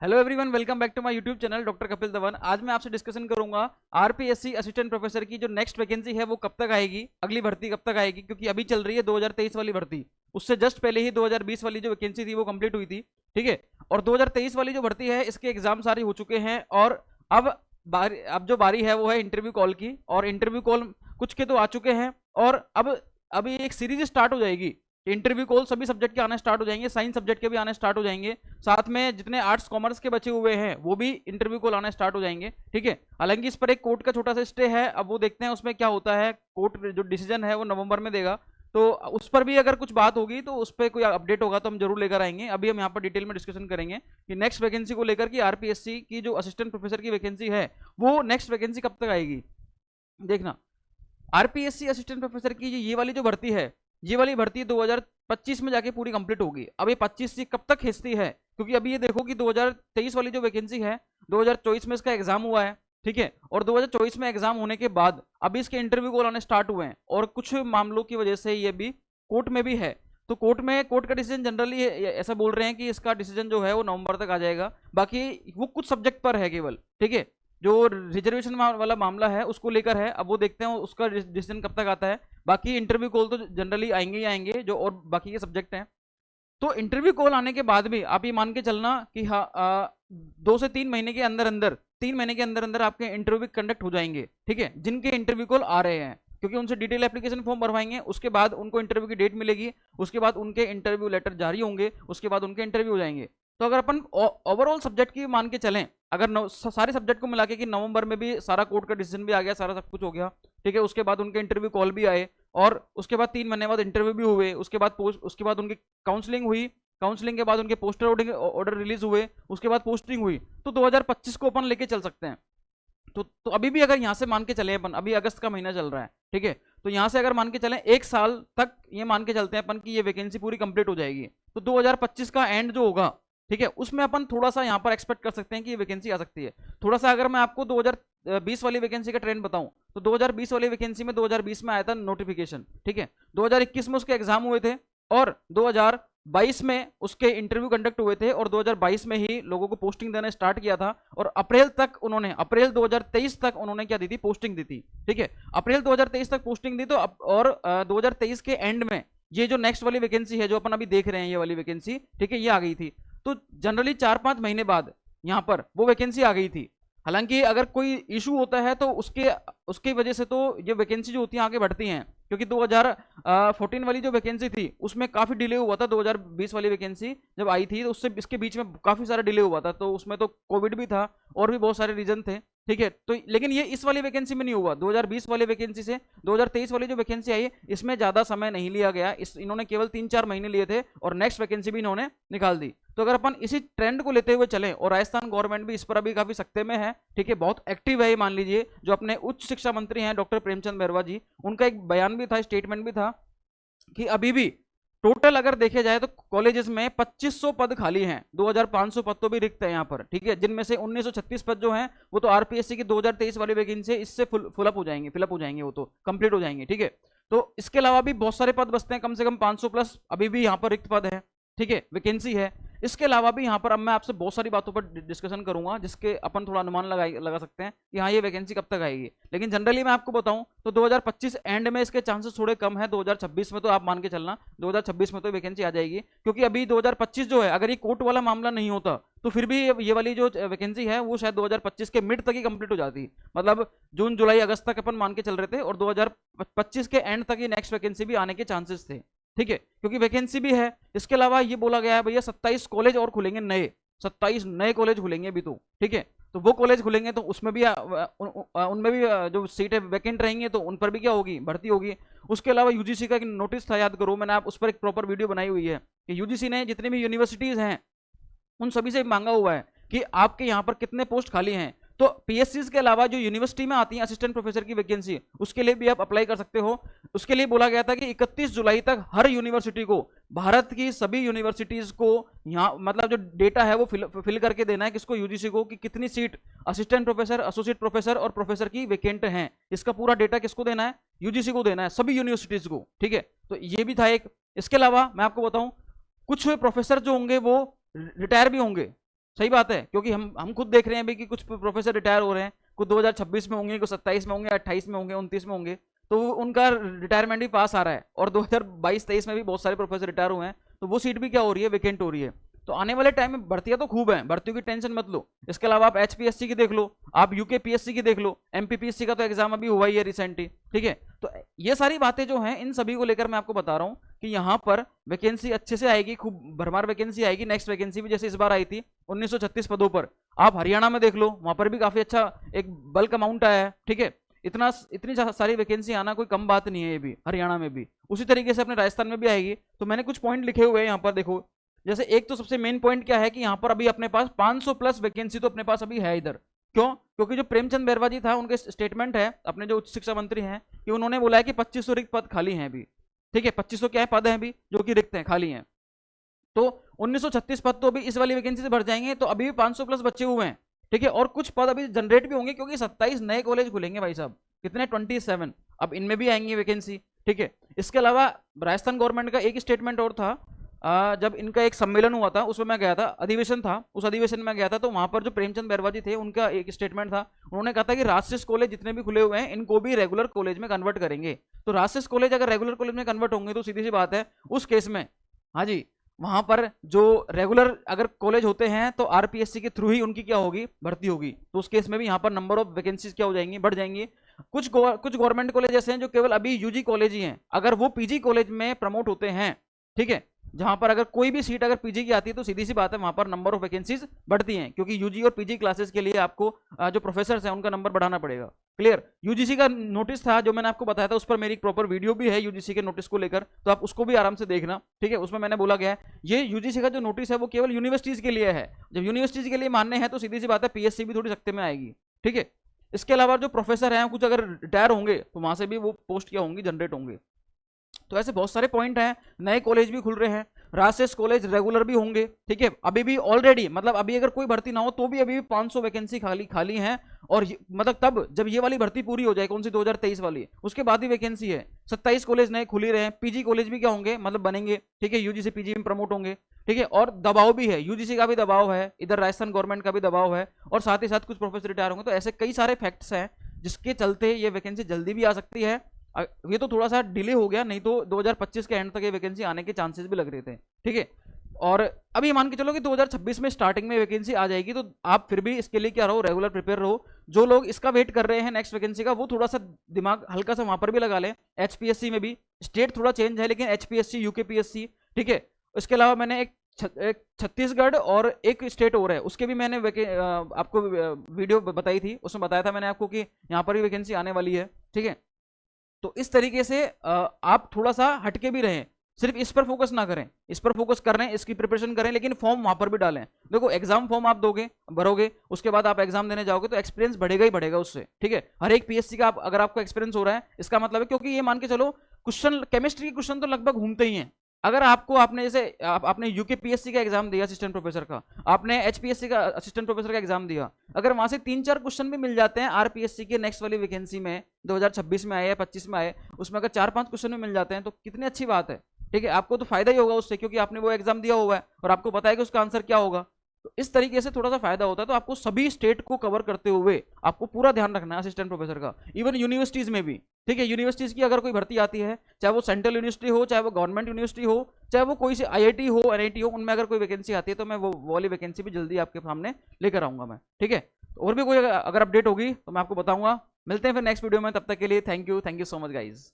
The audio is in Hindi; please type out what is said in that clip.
Hello everyone, welcome back to my YouTube channel doctor Kapil Dhawan. आज मैं आपसे डिस्कशन करूंगा आरपीएससी असिस्टेंट प्रोफेसर की जो नेक्स्ट वैकेंसी है वो कब तक आएगी, अगली भर्ती कब तक आएगी, क्योंकि अभी चल रही है 2023 वाली भर्ती। उससे जस्ट पहले ही 2020 वाली जो वैकेंसी थी वो कंप्लीट हुई थी, ठीक है। और 2023 वाली जो भर्ती है इसके एग्जाम सारे हो चुके हैं और अब जो बारी है वो है इंटरव्यू कॉल की। और इंटरव्यू कॉल कुछ के तो आ चुके हैं और अब अभी एक सीरीज स्टार्ट हो जाएगी। इंटरव्यू कॉल सभी सब्जेक्ट के आने स्टार्ट हो जाएंगे, साइंस सब्जेक्ट के भी आने स्टार्ट हो जाएंगे, साथ में जितने आर्ट्स कॉमर्स के बचे हुए हैं वो भी इंटरव्यू कॉल आने स्टार्ट हो जाएंगे, ठीक है। हालांकि इस पर एक कोर्ट का छोटा सा स्टे है, अब वो देखते हैं उसमें क्या होता है। कोर्ट जो डिसीजन है वो नवंबर में देगा, तो उस पर भी अगर कुछ बात होगी तो उस पर कोई अपडेट होगा तो हम जरूर लेकर आएंगे। अभी हम यहाँ पर डिटेल में डिस्कशन करेंगे कि नेक्स्ट वैकेंसी को लेकर कि आरपीएससी की जो असिस्टेंट प्रोफेसर की वैकेंसी है वो नेक्स्ट वैकेंसी कब तक आएगी। देखना, आरपीएससी असिस्टेंट प्रोफेसर की ये वाली जो भर्ती है, ये वाली भर्ती 2025 में जाके पूरी कंप्लीट होगी। अब ये 25 से कब तक खींचती है, क्योंकि अभी ये देखो कि 2023 वाली जो वैकेंसी है 2024 में इसका एग्जाम हुआ है, ठीक है। और 2024 में एग्जाम होने के बाद अभी इसके इंटरव्यू कॉल आने स्टार्ट हुए हैं और कुछ मामलों की वजह से ये भी कोर्ट में भी है। तो कोर्ट का डिसीजन जनरली ऐसा बोल रहे हैं कि इसका डिसीजन जो है वो नवंबर तक आ जाएगा। बाकी वो कुछ सब्जेक्ट पर है केवल, ठीक है। जो रिजर्वेशन वाला मामला है उसको लेकर है, अब वो देखते हैं उसका डिसीजन कब तक आता है। बाकी इंटरव्यू कॉल तो जनरली आएंगे ही आएंगे जो और बाकी के सब्जेक्ट हैं। तो इंटरव्यू कॉल आने के बाद भी आप ये मान के चलना कि हाँ 2 से 3 महीने के अंदर अंदर 3 महीने के अंदर अंदर आपके इंटरव्यू कंडक्ट हो जाएंगे, ठीक है, जिनके इंटरव्यू कॉल आ रहे हैं। क्योंकि उनसे डिटेल एप्लीकेशन फॉर्म भरवाएंगे, उसके बाद उनको इंटरव्यू की डेट मिलेगी, उसके बाद उनके इंटरव्यू लेटर जारी होंगे, उसके बाद उनके इंटरव्यू हो जाएंगे। तो अगर अपन ओवरऑल सब्जेक्ट की मान के चलें, अगर सारे सब्जेक्ट को मिला के कि नवंबर में भी सारा कोर्ट का डिसीजन भी आ गया, सारा सब कुछ हो गया, ठीक है, उसके बाद उनके इंटरव्यू कॉल भी आए और उसके बाद 3 महीने बाद इंटरव्यू भी हुए, उसके बाद उनकी काउंसलिंग हुई, काउंसलिंग के बाद उनके पोस्टर ऑर्डर रिलीज हुए, उसके बाद पोस्टिंग हुई, तो 2025 को अपन लेके चल सकते हैं। तो अभी भी अगर यहाँ से मान के चले अपन, अभी अगस्त का महीना चल रहा है, ठीक है, तो यहाँ से अगर मान के चलें 1 साल तक ये मान के चलते हैं अपन कि ये वैकेंसी पूरी कंप्लीट हो जाएगी। तो 2025 का एंड जो होगा, ठीक है, उसमें अपन थोड़ा सा यहाँ पर एक्सपेक्ट कर सकते हैं कि ये वैकेंसी आ सकती है। थोड़ा सा अगर मैं आपको 2020 वाली वैकेंसी का ट्रेंड बताऊं तो 2020 वाली वैकेंसी में 2020 में आया था नोटिफिकेशन, ठीक है, 2021 में उसके एग्जाम हुए थे और 2022 में उसके इंटरव्यू कंडक्ट हुए थे और 2022 में ही लोगों को पोस्टिंग देना स्टार्ट किया था और अप्रैल 2023 तक उन्होंने क्या दी थी, पोस्टिंग दी थी, ठीक है। अप्रैल 2023 तक पोस्टिंग दी, तो और 2023 के एंड में ये जो नेक्स्ट वाली वैकेंसी है जो अपन अभी देख रहे हैं, ये वाली वैकेंसी, ठीक है, ये आ गई थी। तो जनरली 4-5 महीने बाद यहाँ पर वो वैकेंसी आ गई थी। हालांकि अगर कोई इशू होता है तो उसकी वजह से तो ये वैकेंसी जो होती है आगे बढ़ती हैं, क्योंकि 2014 वाली जो वैकेंसी थी उसमें काफी डिले हुआ था। 2020 वाली वैकेंसी जब आई थी तो उससे इसके बीच में काफी सारा डिले हुआ था, तो उसमें तो कोविड भी था और भी बहुत सारे रीजन थे, ठीक है। तो लेकिन ये इस वाली वैकेंसी में नहीं हुआ। 2020 वाली वैकेंसी से 2023 वाली जो वैकेंसी आई इसमें ज्यादा समय नहीं लिया गया, इन्होंने केवल 3-4 महीने लिए थे और नेक्स्ट वैकेंसी भी इन्होंने निकाल दी। तो अगर अपन इसी ट्रेंड को लेते हुए चलें, और राजस्थान गवर्नमेंट भी इस पर अभी काफी सख्ते में है, ठीक है, बहुत एक्टिव है ये, मान लीजिए जो अपने उच्च शिक्षा मंत्री हैं डॉक्टर प्रेमचंद बैरवा जी, उनका एक बयान भी था, स्टेटमेंट भी था कि अभी भी टोटल अगर देखे जाए तो कॉलेजेस में 2500 पद खाली हैं, 2500 पद तो भी रिक्त है यहाँ पर, ठीक है, जिनमें से 1936 पद जो हैं वो तो आरपीएससी की 2023 वाली वैकेंसी इससे फिलअप हो जाएंगे, वो तो कंप्लीट हो जाएंगे, ठीक है। तो इसके अलावा भी बहुत सारे पद बचते हैं, कम से कम 500 प्लस अभी भी यहाँ पर रिक्त पद है, ठीक है, वैकेंसी है। इसके अलावा भी यहाँ पर अब मैं आपसे बहुत सारी बातों पर डिस्कशन करूंगा जिसके अपन थोड़ा अनुमान लगा सकते हैं कि हाँ ये वैकेंसी कब तक आएगी। लेकिन जनरली मैं आपको बताऊं तो 2025 एंड में इसके चांसेस थोड़े कम है, 2026 में तो आप मान के चलना 2026 में तो वैकेंसी आ जाएगी, क्योंकि अभी 2025 जो है अगर ये कोर्ट वाला मामला नहीं होता तो फिर भी ये वाली जो वैकेंसी है वो शायद 2025 के मिड तक ही कंप्लीट हो जाती, मतलब जून जुलाई अगस्त तक अपन मान के चल रहे थे और 2025 के एंड तक ही नेक्स्ट वैकेंसी भी आने के चांसेस थे, ठीक है, क्योंकि वैकेंसी भी है। इसके अलावा ये बोला गया है भैया 27 कॉलेज और खुलेंगे, 27 नए कॉलेज खुलेंगे अभी तो, ठीक है। तो वो कॉलेज खुलेंगे तो उसमें भी उनमें भी जो सीटें वैकेंट रहेंगी तो उन पर भी क्या होगी, भर्ती होगी। उसके अलावा यूजीसी का एक नोटिस था, याद करो, मैंने आप उस पर एक प्रॉपर वीडियो बनाई हुई है कि यूजीसी ने जितनी भी यूनिवर्सिटीज हैं उन सभी से मांगा हुआ है कि आपके यहाँ पर कितने पोस्ट खाली हैं। तो पीएससी के अलावा जो यूनिवर्सिटी में आती है असिस्टेंट प्रोफेसर की वैकेंसी, उसके लिए भी आप अप्लाई कर सकते हो। उसके लिए बोला गया था कि 31 जुलाई तक हर यूनिवर्सिटी को, भारत की सभी यूनिवर्सिटीज को यहाँ मतलब जो डेटा है वो फिल करके देना है किसको, यूजीसी को, कि कितनी seat assistant professor, associate professor और प्रोफेसर की वैकेंट हैं। इसका पूरा डेटा किसको देना है, यूजीसी को देना है, सभी यूनिवर्सिटीज को, ठीक है। तो ये भी था एक। इसके अलावा मैं आपको बताऊं कुछ प्रोफेसर जो होंगे वो रिटायर भी होंगे, सही बात है, क्योंकि हम खुद देख रहे हैं अभी कि कुछ प्रोफेसर रिटायर हो रहे हैं, कुछ 2026 में होंगे, कुछ 27 में होंगे, 28 में होंगे, 29 में होंगे, तो उनका रिटायरमेंट भी पास आ रहा है। और 2022-23 में भी बहुत सारे प्रोफेसर रिटायर हुए हैं, तो वो सीट भी क्या हो रही है, वेकेंट हो रही है। तो आने वाले टाइम में भर्तियां तो खूब हैं, भर्तियों की टेंशन मत लो। इसके अलावा आप एचपीएससी की देख लो, आप यूकेपीएससी की देख लो, एमपीपीएससी का तो एग्जाम अभी हुआ ही है रिसेंटली, ठीक है। तो ये सारी बातें जो हैं, इन सभी को लेकर मैं आपको बता रहा हूं कि यहाँ पर वैकेंसी अच्छे से आएगी, खूब भरमार वैकेंसी आएगी। नेक्स्ट वैकेंसी भी जैसे इस बार आई थी 1936 पदों पर, आप हरियाणा में देख लो, वहां पर भी काफी अच्छा एक बल्क अमाउंट आया है, ठीक है। इतनी सारी वैकेंसी आना कोई कम बात नहीं है, ये भी हरियाणा में भी उसी तरीके से अपने राजस्थान में भी आएगी। तो मैंने कुछ पॉइंट लिखे हुए हैं यहाँ पर, देखो। जैसे एक तो सबसे मेन पॉइंट क्या है कि यहाँ पर अभी अपने पास 500 प्लस वैकेंसी तो अपने पास अभी है इधर। क्यों? क्योंकि जो प्रेमचंद बैरवा जी था, उनके स्टेटमेंट है, अपने जो उच्च शिक्षा मंत्री हैं, कि उन्होंने बोला है कि 2500 रिक्त पद खाली हैं अभी, ठीक है। 2500 क्या है, पद हैं अभी जो कि रिक्त हैं, खाली हैं। तो 1936 पद तो अभी इस वाली वैकेंसी से भर जाएंगे, तो अभी भी 500 प्लस बचे हुए हैं, ठीक है। और कुछ पद अभी जनरेट भी होंगे, क्योंकि 27 नए कॉलेज खुलेंगे भाई साहब, कितने 27, अब इनमें भी आएंगी वैकेंसी, ठीक है। इसके अलावा राजस्थान गवर्नमेंट का एक स्टेटमेंट और था, जब इनका एक सम्मेलन हुआ था, उसमें मैं गया था, अधिवेशन था, उस अधिवेशन में गया था, तो वहां पर जो प्रेमचंद बैरवा जी थे, उनका एक स्टेटमेंट था। उन्होंने कहा था कि राजशिष्ट कॉलेज जितने भी खुले हुए हैं, इनको भी रेगुलर कॉलेज में कन्वर्ट करेंगे। तो राजशिष्ट कॉलेज अगर रेगुलर कॉलेज में कन्वर्ट होंगे, तो सीधी सी बात है उस केस में, हाँ जी, वहां पर जो रेगुलर अगर कॉलेज होते हैं, तो आरपीएससी के थ्रू ही उनकी क्या होगी, भर्ती होगी। तो उस केस में भी यहाँ पर नंबर ऑफ वैकेंसीज क्या हो जाएंगी, बढ़ जाएंगी। कुछ गवर्नमेंट कॉलेज ऐसे हैं जो केवल अभी यूजी कॉलेज ही हैं, अगर वो पीजी कॉलेज में प्रमोट होते हैं, ठीक है, जहां पर अगर कोई भी सीट अगर पीजी की आती है, तो सीधी सी बात है वहां पर नंबर ऑफ वैकेंसीज बढ़ती हैं, क्योंकि यूजी और पीजी क्लासेस के लिए आपको जो प्रोफेसर हैं उनका नंबर बढ़ाना पड़ेगा। क्लियर? यूजीसी का नोटिस था जो मैंने आपको बताया था, उस पर मेरी एक प्रॉपर वीडियो भी है यूजीसी के नोटिस को लेकर, तो आप उसको भी आराम से देखना, ठीक है। उसमें मैंने बोला गया है ये यूजीसी का जो नोटिस है वो केवल यूनिवर्सिटीज के लिए है। जब यूनिवर्सिटीज के लिए मानने हैं, तो सीधी सी बात है पीएससी भी थोड़ी सख्ते में आएगी, ठीक है। इसके अलावा जो प्रोफेसर हैं कुछ अगर रिटायर होंगे, तो वहां से भी वो पोस्ट क्या होंगी, जनरेट होंगे। तो ऐसे बहुत सारे पॉइंट हैं, नए कॉलेज भी खुल रहे हैं, राजशिष्ट कॉलेज रेगुलर भी होंगे, ठीक है। अभी भी ऑलरेडी मतलब अभी अगर कोई भर्ती ना हो, तो भी अभी भी 500 वैकेंसी खाली हैं। और मतलब तब जब ये वाली भर्ती पूरी हो जाए, कौन सी 2023 वाली, उसके बाद ही वैकेंसी है। 27 कॉलेज नए खुल ही रहे हैं, पीजी कॉलेज भी क्या होंगे, मतलब बनेंगे, ठीक है, यूजीसी पीजी में प्रमोट होंगे, ठीक है। और दबाव भी है, यूजीसी का भी दबाव है, इधर राजस्थान गवर्नमेंट का भी दबाव है, और साथ ही साथ कुछ प्रोफेसर रिटायर होंगे। तो ऐसे कई सारे फैक्ट्स हैं जिसके चलते ये वैकेंसी जल्दी भी आ सकती है। ये तो थोड़ा सा डिले हो गया, नहीं तो 2025 के एंड तक ये वैकेंसी आने के चांसेस भी लग रहे थे, ठीक है। और अभी मान के चलो कि 2026 में स्टार्टिंग में वैकेंसी आ जाएगी, तो आप फिर भी इसके लिए क्या रहो, रेगुलर प्रिपेयर रहो। जो लोग इसका वेट कर रहे हैं नेक्स्ट वैकेंसी का, वो थोड़ा सा दिमाग हल्का सा वहां पर भी लगा लें। एचपीएससी में भी स्टेट थोड़ा चेंज है, लेकिन एचपीएससी, यूकेपीएससी, ठीक है। इसके अलावा मैंने एक छत्तीसगढ़ और एक स्टेट और है, उसके भी मैंने आपको वीडियो बताई थी, उसमें बताया था मैंने आपको कि यहाँ पर भी वैकेंसी आने वाली है, ठीक है। तो इस तरीके से आप थोड़ा सा हटके भी रहें, सिर्फ इस पर फोकस ना करें, इस पर फोकस कर रहे हैं, इसकी प्रिपरेशन करें, लेकिन फॉर्म वहां पर भी डालें। देखो एग्जाम फॉर्म आप दोगे, भरोगे, उसके बाद आप एग्जाम देने जाओगे, तो एक्सपीरियंस बढ़ेगा ही बढ़ेगा उससे, ठीक है। हर एक पीएससी का अगर आपको एक्सपीरियंस हो रहा है, इसका मतलब है, क्योंकि ये मान के चलो क्वेश्चन, केमिस्ट्री के क्वेश्चन तो लगभग घूमते ही हैं। अगर आपने जैसे आपने यूकेपीएससी का एग्जाम दिया असिस्टेंट प्रोफेसर का, आपने एचपीएससी का असिस्टेंट प्रोफेसर का एग्जाम दिया, अगर वहां से 3-4 क्वेश्चन भी मिल जाते हैं आरपीएससी के नेक्स्ट वाली वैकेंसी में, 2026 में आए या 25 में आए, उसमें अगर 4-5 क्वेश्चन भी मिल जाते हैं, तो कितनी अच्छी बात है, ठीक है। आपको तो फायदा ही होगा उससे, क्योंकि आपने वो एग्जाम दिया हुआ है और आपको पता है कि उसका आंसर क्या होगा। तो इस तरीके से थोड़ा सा फायदा होता है। तो आपको सभी स्टेट को कवर करते हुए आपको पूरा ध्यान रखना है असिस्टेंट प्रोफेसर का, इवन यूनिवर्सिटीज में भी, ठीक है। यूनिवर्सिटीज की अगर कोई भर्ती आती है, चाहे वो सेंट्रल यूनिवर्सिटी हो, चाहे वो गवर्नमेंट यूनिवर्सिटी हो, चाहे वो कोई सी आईआईटी हो, एनआईटी हो, उनमें अगर कोई वैकेंसी आती है, तो मैं वो वाली वैकेंसी भी जल्दी आपके सामने लेकर आऊंगा मैं, ठीक है। और भी कोई अगर अपडेट होगी तो मैं आपको बताऊंगा। मिलते हैं फिर नेक्स्ट वीडियो में, तब तक के लिए thank you so much guys.